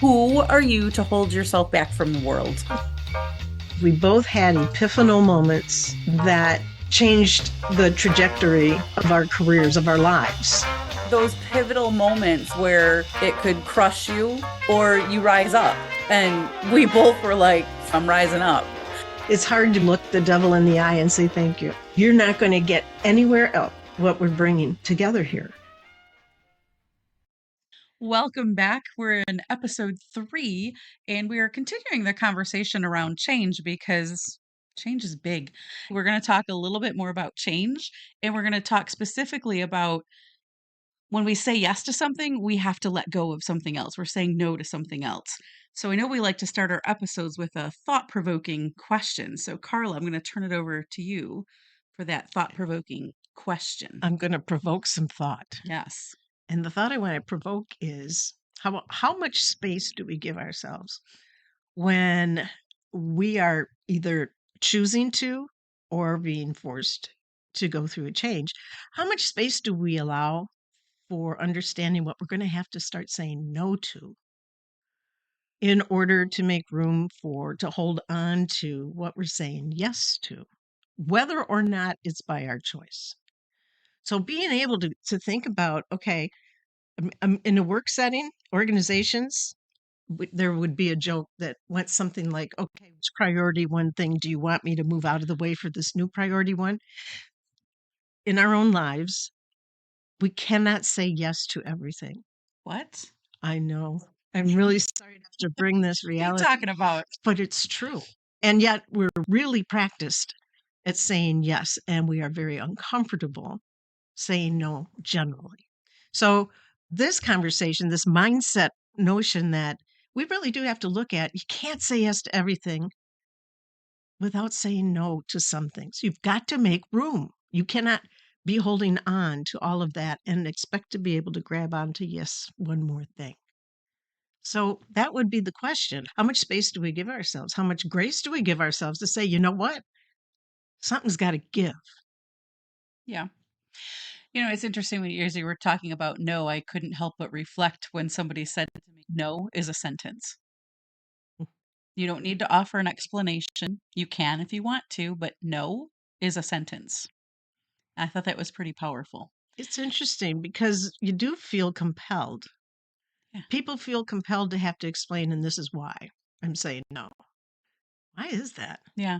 Who are you to hold yourself back from the world? We both had epiphanal moments that changed the trajectory of our careers, of our lives. Those pivotal moments where it could crush you or you rise up. And we both were like, I'm rising up. It's hard to look the devil in the eye and say, thank you. You're not going to get anywhere else what we're bringing together here. Welcome back. We're in episode 3, and we are continuing the conversation around change because change is big. We're going to talk a little bit more about change, and we're going to talk specifically about when we say yes to something, we have to let go of something else. We're saying no to something else. So I know we like to start our episodes with a thought provoking question. So, Carla, I'm going to turn it over to you for that thought provoking question. I'm going to provoke some thought. Yes. And the thought I want to provoke is how much space do we give ourselves when we are either choosing to or being forced to go through a change? How much space do we allow for understanding what we're going to have to start saying no to in order to make room to hold on to what we're saying yes to, whether or not it's by our choice? So being able to think about, okay, in a work setting, organizations, there would be a joke that went something like, okay, which priority one thing do you want me to move out of the way for this new priority one? In our own lives, we cannot say yes to everything. What? I know. I'm really sorry to have to bring this What are you reality, talking about? but it's true. And yet we're really practiced at saying yes, and we are very uncomfortable saying no generally. So this conversation, this mindset notion that we really do have to look at, you can't say yes to everything without saying no to some things. You've got to make room. You cannot be holding on to all of that and expect to be able to grab onto, yes, one more thing. So that would be the question. How much space do we give ourselves? How much grace do we give ourselves to say, you know what? Something's got to give. Yeah. It's interesting when you were talking about no, I couldn't help but reflect when somebody said to me, no is a sentence. You don't need to offer an explanation. You can if you want to, but no is a sentence. I thought that was pretty powerful. It's interesting because you do feel compelled. Yeah. People feel compelled to have to explain, and this is why I'm saying no. Why is that? Yeah.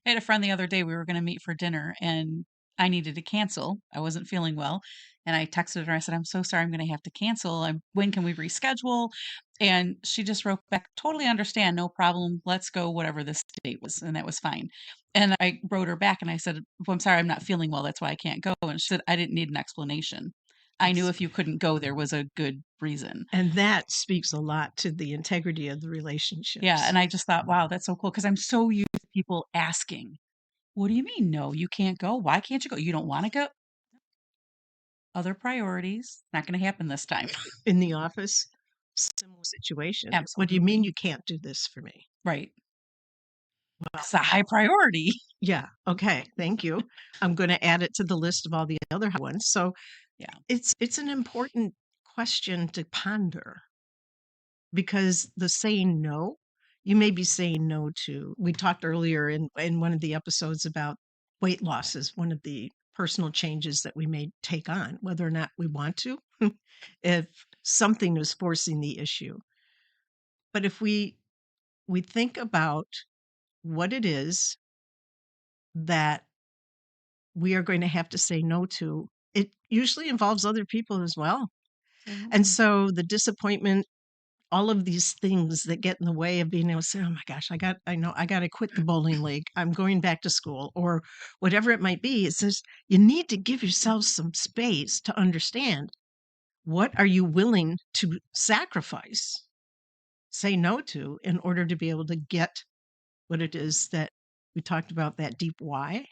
I had a friend the other day, we were going to meet for dinner and I needed to cancel. I wasn't feeling well. And I texted her. I said, I'm so sorry. I'm going to have to cancel. When can we reschedule? And she just wrote back, totally understand. No problem. Let's go, whatever this date was. And that was fine. And I wrote her back and I said, well, I'm sorry. I'm not feeling well. That's why I can't go. And she said, I didn't need an explanation. I knew if you couldn't go, there was a good reason. And that speaks a lot to the integrity of the Yeah. relationships. And I just thought, wow, that's so cool. Because I'm so used to people asking, what do you mean? No, you can't go. Why can't you go? You don't want to go? Other priorities. Not going to happen this time. In the office, similar situation. What do you Absolutely. mean you can't do this for me? Right. Well, It's a high priority. yeah. Okay. Thank you. I'm going to add it to the list of all the other ones. So Yeah. it's an important question to ponder, because the saying no, you may be saying no to. We talked earlier in one of the episodes about weight loss is one of the personal changes that we may take on, whether or not we want to, if something is forcing the issue. But if we think about what it is that we are going to have to say no to, it usually involves other people as well. And so the disappointment, all of these things that get in the way of being able to say, oh my gosh, I know I got to quit the bowling league. I'm going back to school, or whatever it might be. It says you need to give yourself some space to understand, what are you willing to sacrifice, say no to, in order to be able to get what it is that we talked about, that deep why,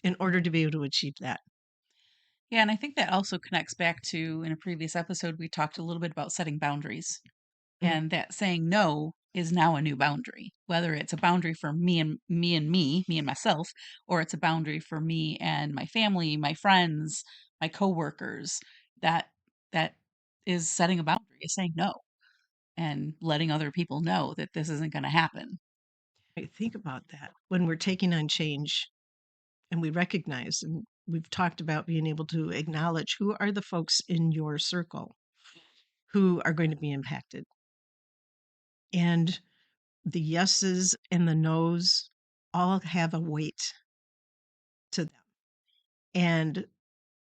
in order to be able to achieve that. Yeah. And I think that also connects back to in a previous episode, we talked a little bit about setting boundaries. Mm. And that saying no is now a new boundary, whether it's a boundary for me and myself, or it's a boundary for me and my family, my friends, my coworkers. That that is setting a boundary, is saying no. and letting other people know that this isn't going to happen. Think about that when we're taking on change and we recognize, and we've talked about being able to acknowledge who are the folks in your circle who are going to be impacted. And the yeses and the nos all have a weight to them. And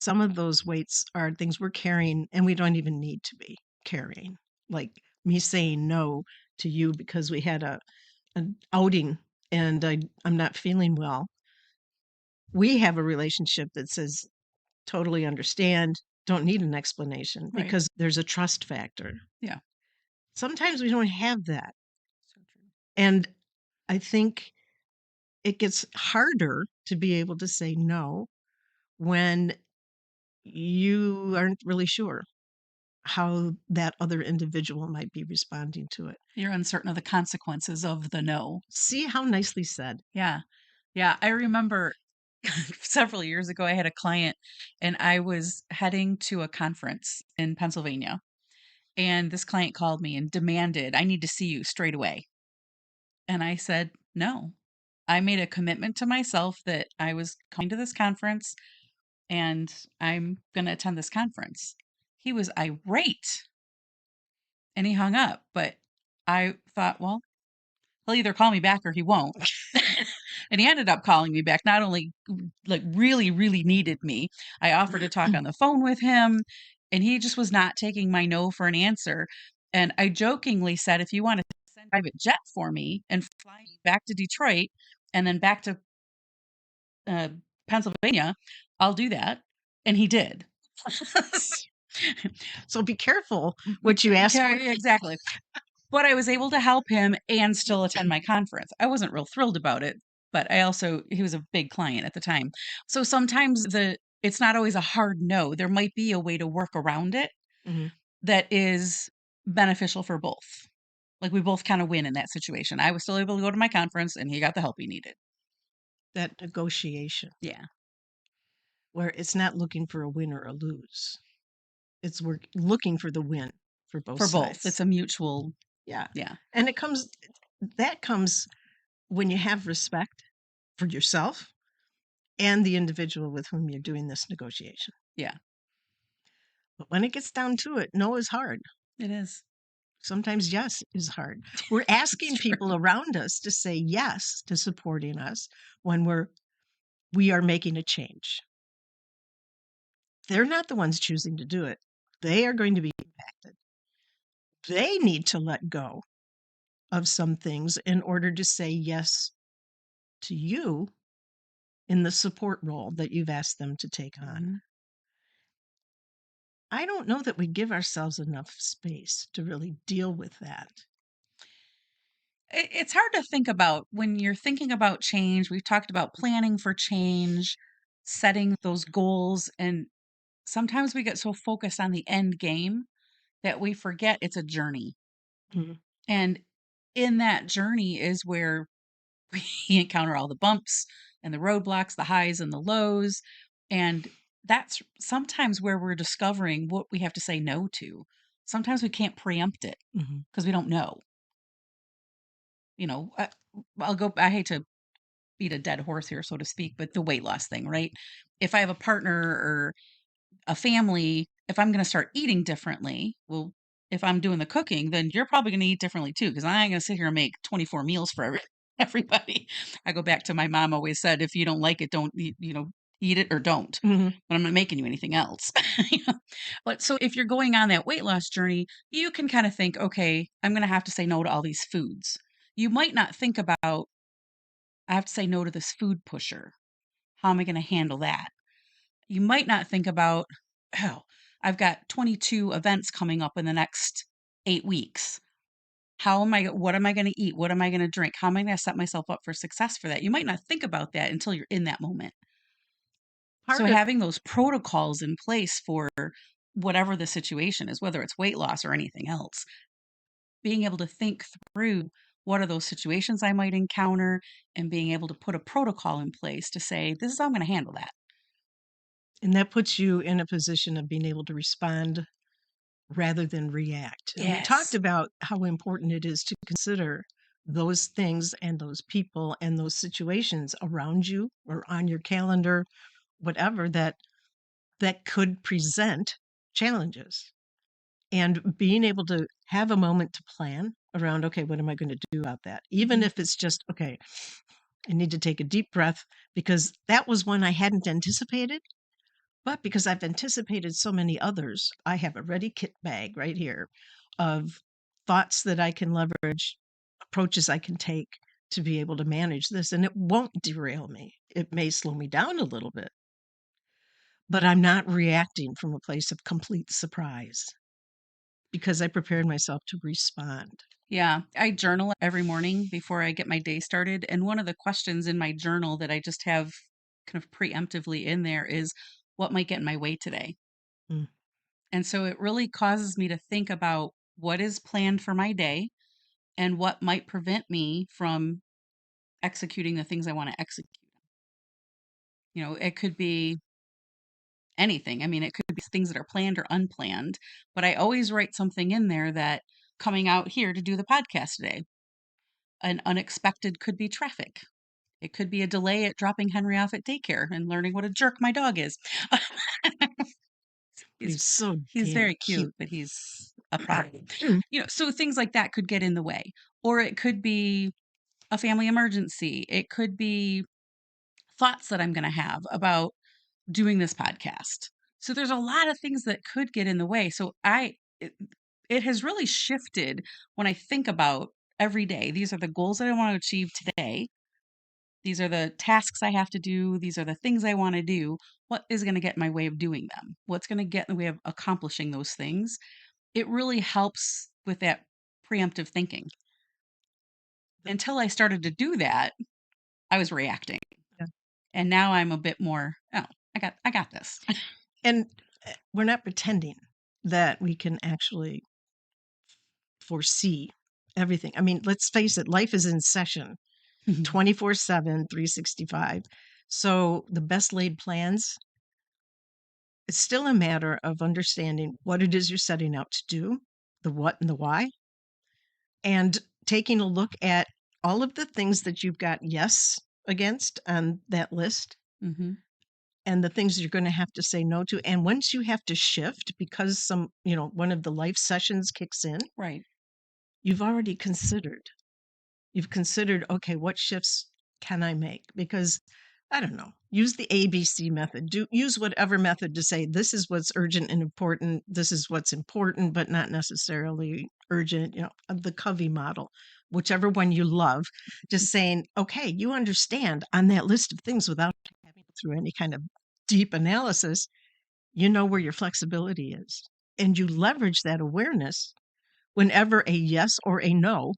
some of those weights are things we're carrying and we don't even need to be carrying. Like me saying no to you because we had an outing and I'm not feeling well. We have a relationship that says, totally understand, don't need an explanation Right. because there's a trust factor. Yeah. Sometimes we don't have that. So true. And I think it gets harder to be able to say no when you aren't really sure how that other individual might be responding to it. You're uncertain of the consequences of the no. See how nicely said. Yeah. Yeah. I remember several years ago, I had a client and I was heading to a conference in Pennsylvania. And this client called me and demanded, I need to see you straight away. And I said, no. I made a commitment to myself that I was coming to this conference and I'm going to attend this conference. He was irate and he hung up. But I thought, well, he'll either call me back or he won't. And he ended up calling me back, not only like really, really needed me. I offered to talk on the phone with him, and he just was not taking my no for an answer. And I jokingly said, if you want to send a private jet for me and fly me back to Detroit and then back to uh, Pennsylvania, I'll do that. And he did. So be careful what you ask for. Exactly. But I was able to help him and still attend my conference. I wasn't real thrilled about it, but he was a big client at the time. So sometimes it's not always a hard no. There might be a way to work around it Mhm. that is beneficial for both. Like we both kind of win in that situation. I was still able to go to my conference and he got the help he needed. That negotiation Yeah. where it's not looking for a win or a lose. It's looking for the win for both For sides. both. It's a mutual. Yeah. Yeah. And that comes when you have respect for yourself and the individual with whom you're doing this negotiation. Yeah. But when it gets down to it, no is hard. It is. Sometimes yes is hard. We're asking people around us to say yes to supporting us when we are making a change. They're not the ones choosing to do it. They are going to be impacted. They need to let go of some things in order to say yes to you in the support role that you've asked them to take on. I don't know that we give ourselves enough space to really deal with that. It's hard to think about when you're thinking about change. We've talked about planning for change, setting those goals, and sometimes we get so focused on the end game that we forget it's a journey. Mhm. And in that journey is where we encounter all the bumps and the roadblocks, the highs and the lows. And that's sometimes where we're discovering what we have to say no to. Sometimes we can't preempt it Mhm. because we don't know. You know, I hate to beat a dead horse here, so to speak, but the weight loss thing, right? If I have a partner or a family, if I'm going to start eating differently, well, if I'm doing the cooking, then you're probably going to eat differently too, because I ain't going to sit here and make 24 meals for everybody. I go back to my mom always said, if you don't like it, don't eat, eat it or don't. Mhm. But I'm not making you anything else. You know? But so if you're going on that weight loss journey, you can kind of think, okay, I'm going to have to say no to all these foods. You might not think about, I have to say no to this food pusher. How am I going to handle that? You might not think about, oh, I've got 22 events coming up in the next 8 weeks. What am I going to eat? What am I going to drink? How am I going to set myself up for success for that? You might not think about that until you're in that moment. So Part of having those protocols in place for whatever the situation is, whether it's weight loss or anything else, being able to think through what are those situations I might encounter and being able to put a protocol in place to say, this is how I'm going to handle that. and that puts you in a position of being able to respond rather than react. And we talked Yes. about how important it is to consider those things and those people and those situations around you or on your calendar, whatever that could present challenges. And being able to have a moment to plan around, okay, what am I going to do about that? Even if it's just, okay, I need to take a deep breath because that was one I hadn't anticipated. But because I've anticipated so many others, I have a ready kit bag right here of thoughts that I can leverage, approaches I can take to be able to manage this. And it won't derail me. It may slow me down a little bit, but I'm not reacting from a place of complete surprise because I prepared myself to respond. Yeah, I journal every morning before I get my day started. And one of the questions in my journal that I just have kind of preemptively in there is what might get in my way today? Mm. And so it really causes me to think about what is planned for my day and what might prevent me from executing the things I want to execute. It could be anything. I mean, it could be things that are planned or unplanned, but I always write something in there that coming out here to do the podcast today, an unexpected could be traffic. It could be a delay at dropping Henry off at daycare and learning what a jerk my dog is. he's He's so he's damn very cute. cute, but he's a problem. Mm. So things like that could get in the way. Or it could be a family emergency. It could be thoughts that I'm going to have about doing this podcast. So there's a lot of things that could get in the way. So it has really shifted when I think about every day. These are the goals that I want to achieve today. These are the tasks I have to do. These are the things I want to do. What is going to get in my way of doing them? What's going to get in the way of accomplishing those things? It really helps with that preemptive thinking. Until I started to do that, I was reacting. Yeah. And now I'm a bit more, oh, I got this. And we're not pretending that we can actually foresee everything. I mean, let's face it, life is in session 24/7, 365. So the best laid plans, it's still a matter of understanding what it is you're setting out to do, the what and the why, and taking a look at all of the things that you've got yes against on that list hmm and the things you're going to have to say no to. And once you have to shift because one of the life sessions kicks in, Right. you've already considered. You've considered, okay, what shifts can I make? Because I don't know, use the ABC method. Use whatever method to say this is what's urgent and important. This is what's important, but not necessarily urgent, the Covey model, whichever one you love, just saying, okay, you understand on that list of things without having to go through any kind of deep analysis, you know where your flexibility is. And you leverage that awareness whenever a yes or a no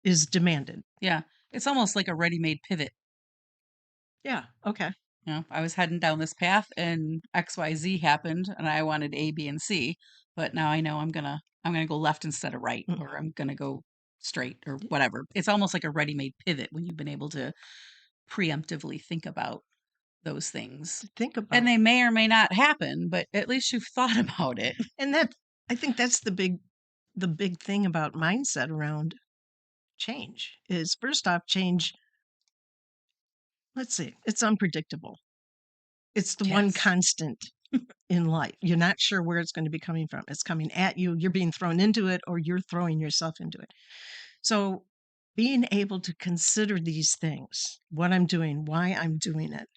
is demanded. Yeah. It's almost like a ready-made pivot. Yeah. Okay. I was heading down this path and XYZ happened and I wanted A, B, and C, but now I know I'm gonna go left instead of right, Mm. or I'm gonna go straight or whatever. It's almost like a ready-made pivot when you've been able to preemptively think about those things. Think about. And they may or may not happen, but at least you've thought about it. And that I think that's the big thing about mindset around change is first off, change, let's see, it's unpredictable. It's the one Yes. constant in life. You're not sure where it's going to be coming from. It's coming at you, you're being thrown into it, or you're throwing yourself into it. So being able to consider these things, what I'm doing, why I'm doing it,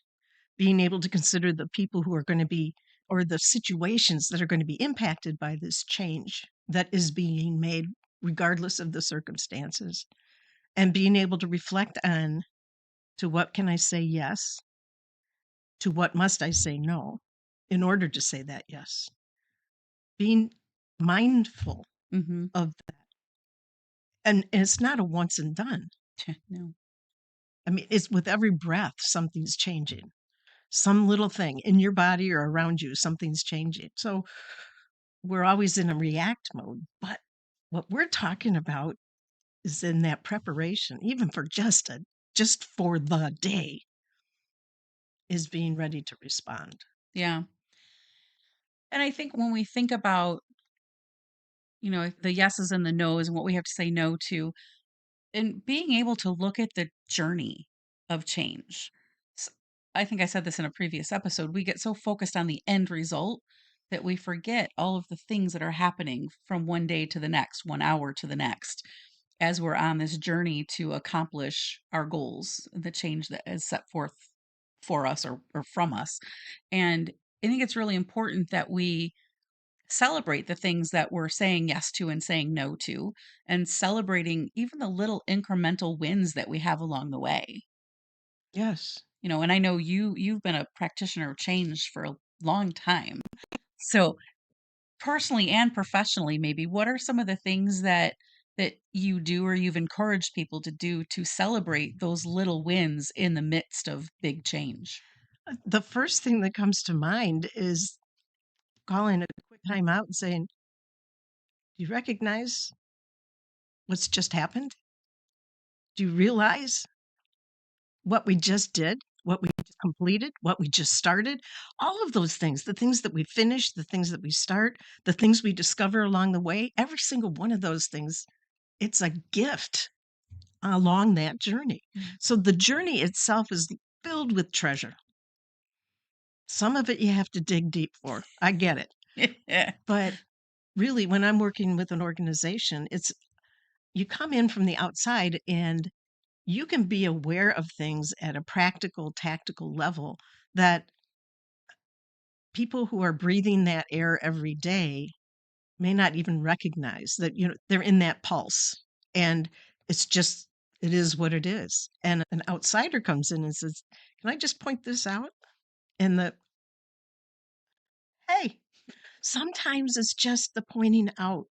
being able to consider the people who are going to be, or the situations that are going to be impacted by this change that is being made, regardless of the circumstances, and being able to reflect on to what can I say yes, to what must I say no in order to say that yes. Being mindful Mm-hmm. of that. And it's not a once and done. No. I mean, it's with every breath, something's changing. Some little thing in your body or around you, something's changing. So we're always in a react mode. But what we're talking about is in that preparation, even for just for the day, is being ready to respond. Yeah. And I think when we think about the yeses and the nos and what we have to say no to, and being able to look at the journey of change. S- I think I said this in a previous episode. We get so focused on the end result that we forget all of the things that are happening from one day to the next, 1 hour to the next, as we're on this journey to accomplish our goals, the change that is set forth for us or from us. And I think it's really important that we celebrate the things that we're saying yes to and saying no to, and celebrating even the little incremental wins that we have along the way. Yes. And I know you've been a practitioner of change for a long time. So, personally and professionally, maybe what are some of the things that you do or you've encouraged people to do to celebrate those little wins in the midst of big change? The first thing that comes to mind is calling a quick time out and saying, "Do you recognize what's just happened? Do you realize what we just did, what we just completed, what we just started?" All of those things, the things that we finish, the things that we start, the things we discover along the way, every single one of those things, it's a gift along that journey. So the journey itself is filled with treasure. Some of it you have to dig deep for. I get it. Yeah. But really, when I'm working with an organization, it's you come in from the outside and you can be aware of things at a practical, tactical level that people who are breathing that air every day may not even recognize that, they're in that pulse. And it's just, it is what it is. And an outsider comes in and says, "Can I just point this out?" And hey, sometimes it's just the pointing out,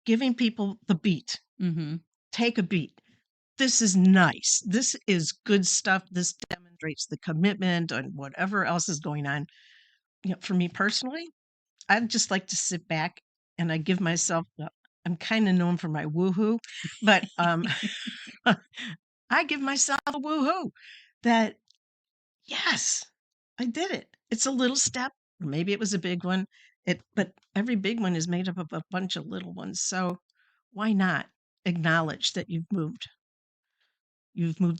giving people the beat. Hmm. Take a beat. This is nice. This is good stuff. This demonstrates the commitment and whatever else is going on. For me personally, I'd just like to sit back and I give myself I'm kind of known for my woohoo, but I give myself a woohoo that yes, I did it. It's a little step, or maybe it was a big one. But every big one is made up of a bunch of little ones. So why not acknowledge that you've moved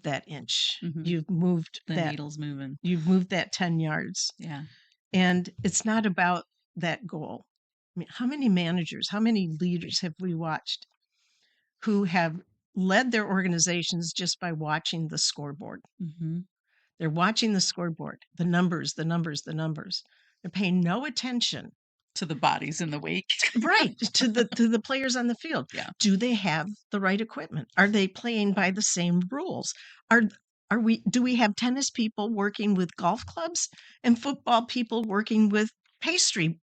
that inch. Hmm. You've moved The that needle's moving. you've moved that 10 yards. Yeah. And it's not about that goal. I mean, how many managers, how many leaders have we watched who have led their organizations just by watching the scoreboard? Hmm. They're watching the scoreboard, the numbers, the numbers, the numbers. They're paying no attention, To the bodies in the wake. right, to the players on the field. Yeah. Do they have the right equipment? Are they playing by the same rules? Do we have tennis people working with golf clubs and football people working with pastry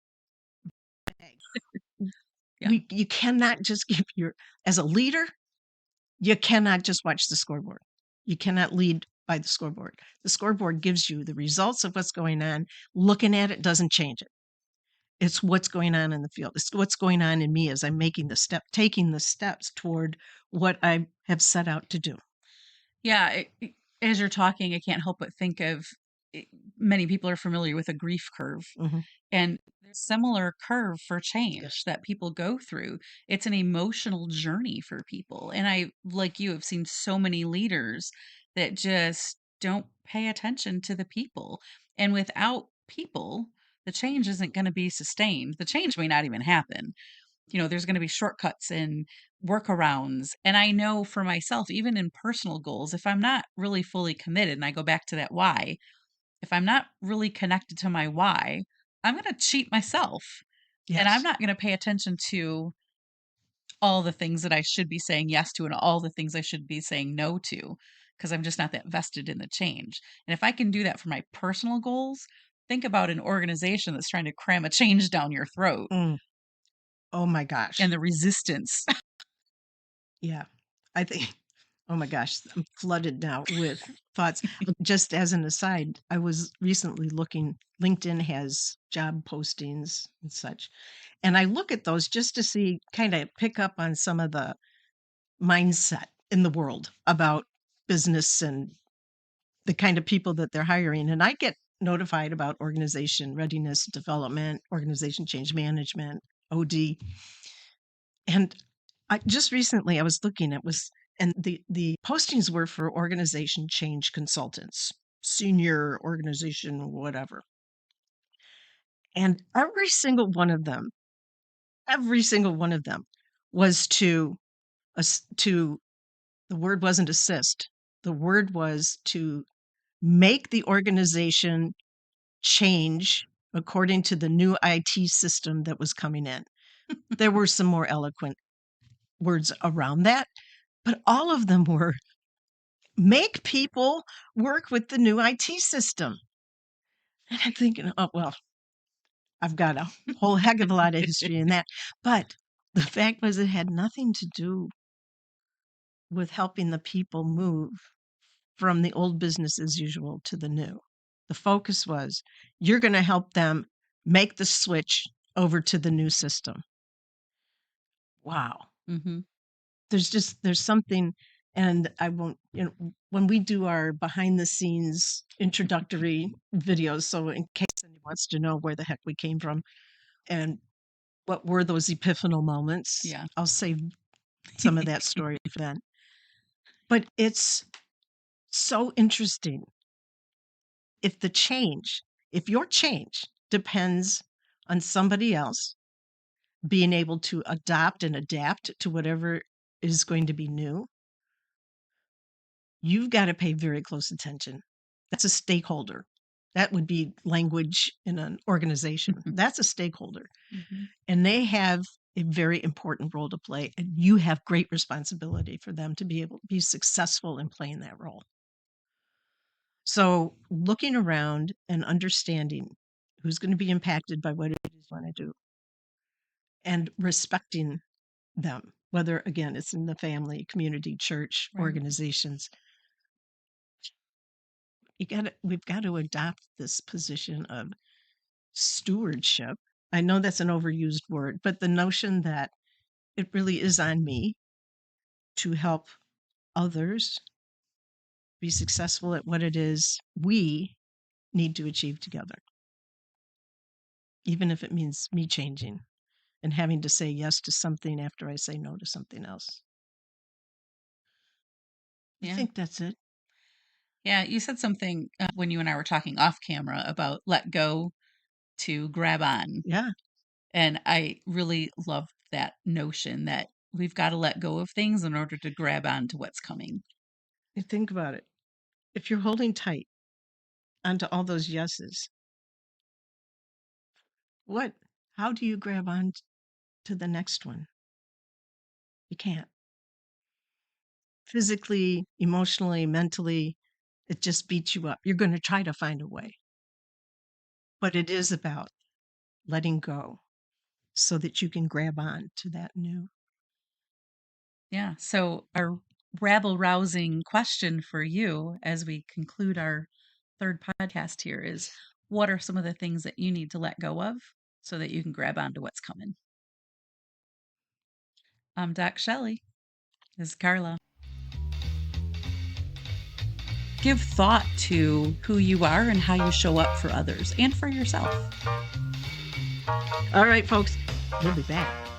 bags? Yeah. You cannot just as a leader, you cannot just watch the scoreboard. You cannot lead by the scoreboard. The scoreboard gives you the results of what's going on. Looking at it doesn't change it. It's what's going on in the field. It's what's going on in me as I'm taking the steps toward what I have set out to do. Yeah, as you're talking, I can't help but think of it, many people are familiar with a grief curve, Mhm. and there's a similar curve for change Yes. that people go through. It's an emotional journey for people. And I, like you, have seen so many leaders that just don't pay attention to the people. And without people, the change isn't going to be sustained. The change may not even happen. There's going to be shortcuts and workarounds. And I know for myself, even in personal goals, if I'm not really fully committed, and I go back to that why, if I'm not really connected to my why, I'm going to cheat myself. And I'm Yes. not going to pay attention to all the things that I should be saying yes to and all the things I should be saying no to because I'm just not that vested in the change. And if I can do that for my personal goals, think about an organization that's trying to cram a change down your throat Mm. Oh my gosh. and the resistance. Yeah. I think, oh my gosh, I'm flooded now with thoughts. Just as an aside, I was recently looking, LinkedIn has job postings and such. And I look at those just to see, kind of pick up on some of the mindset in the world about business and the kind of people that they're hiring. And I get notified about organization readiness development, organization change management, OD. And just recently I was looking at and the postings were for organization change consultants, senior organization, whatever. And every single one of them was to the word wasn't assist. The word was to make the organization change according to the new IT system that was coming in. There were some more eloquent words around that, but all of them were make people work with the new IT system. And I'm thinking, oh, well, I've got a whole heck of a lot of history in that. But the fact was, it had nothing to do with helping the people move from the old business as usual to the new. The focus was, you're going to help them make the switch over to the new system. Wow. Mm-hmm. There's something, and I won't, when we do our behind the scenes introductory videos, so in case anyone wants to know where the heck we came from and what were those epiphanal moments, Yeah. I'll save some of that story for then. But it's so interesting. If your change depends on somebody else being able to adopt and adapt to whatever is going to be new, you've got to pay very close attention. That's a stakeholder. That would be language in an organization. That's a stakeholder. Mm-hmm. And they have a very important role to play. And you have great responsibility for them to be able to be successful in playing that role. So looking around and understanding who's going to be impacted by what it is you want to do and respecting them, whether, again, it's in the family, community, church, Right. organizations. We've got to adopt this position of stewardship. I know that's an overused word, but the notion that it really is on me to help others be successful at what it is we need to achieve together, even if it means me changing and having to say yes to something after I say no to something else. Yeah. I think that's it. Yeah, you said something when you and I were talking off camera about let go to grab on. Yeah. And I really love that notion that we've got to let go of things in order to grab on to what's coming. You think about it. If you're holding tight onto all those yeses, how do you grab on to the next one? You can't. Physically, emotionally, mentally, it just beats you up. You're going to try to find a way. But it is about letting go so that you can grab on to that new. Yeah. So our rabble-rousing question for you as we conclude our third podcast here is, what are some of the things that you need to let go of so that you can grab onto what's coming? I'm DocShellie. This is Carla. Give thought to who you are and how you show up for others and for yourself. All right, folks, we'll be back.